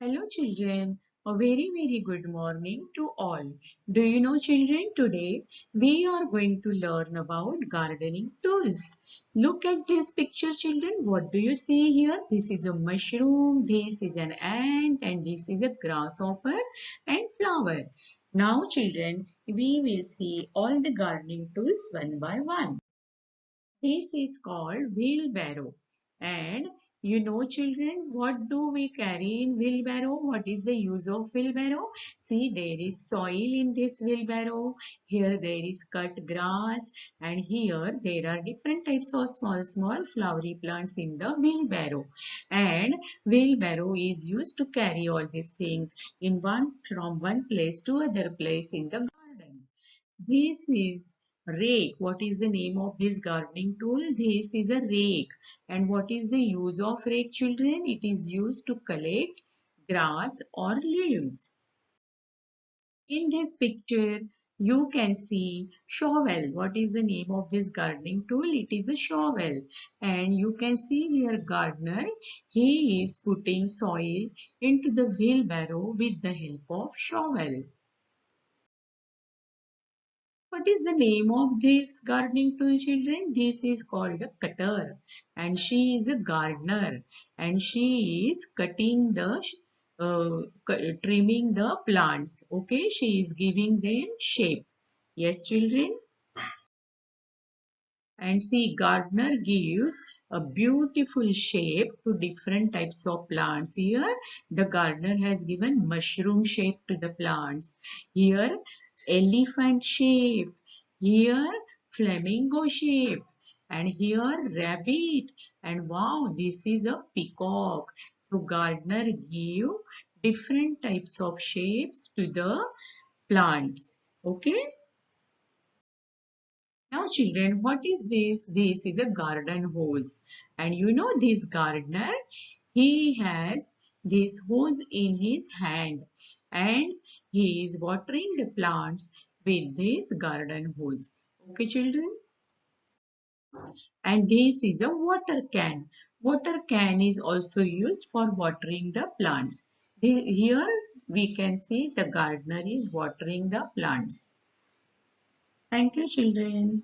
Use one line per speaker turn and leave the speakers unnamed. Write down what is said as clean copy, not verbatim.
Hello children, a very good morning to all. Do you know children, today we are going to learn about gardening tools. Look at this picture children, what do you see here? This is a mushroom, this is an ant and this is a grasshopper and flower. Now children, we will see all the gardening tools one by one. This is called wheelbarrow. And you know children, what do we carry in wheelbarrow? What is the use of wheelbarrow? See, there is soil in this wheelbarrow. Here there is cut grass. And here there are different types of small flowery plants in the wheelbarrow. And wheelbarrow is used to carry all these things from one place to other place in the garden. This is rake. What is the name of this gardening tool? This is a rake. And what is the use of rake, children? It is used to collect grass or leaves. In this picture, you can see shovel. What is the name of this gardening tool? It is a shovel. And you can see here gardener. He is putting soil into the wheelbarrow with the help of shovel. What is the name of this gardening tool, children? This is called a cutter, and she is a gardener, and she is cutting the trimming the plants. Okay, she is giving them shape. Yes, children. And see, gardener gives a beautiful shape to different types of plants. Here, the gardener has given mushroom shape to the plants. Here, elephant shape. Here, flamingo shape. And here, rabbit. And wow, this is a peacock. So, gardener give different types of shapes to the plants. Okay. Now children, what is this? This is a garden hose. And you know this gardener, he has this hose in his hand and he is watering the plants with this garden hose. Okay children? And this is a water can. Water can is also used for watering the plants. Here we can see the gardener is watering the plants. Thank you children.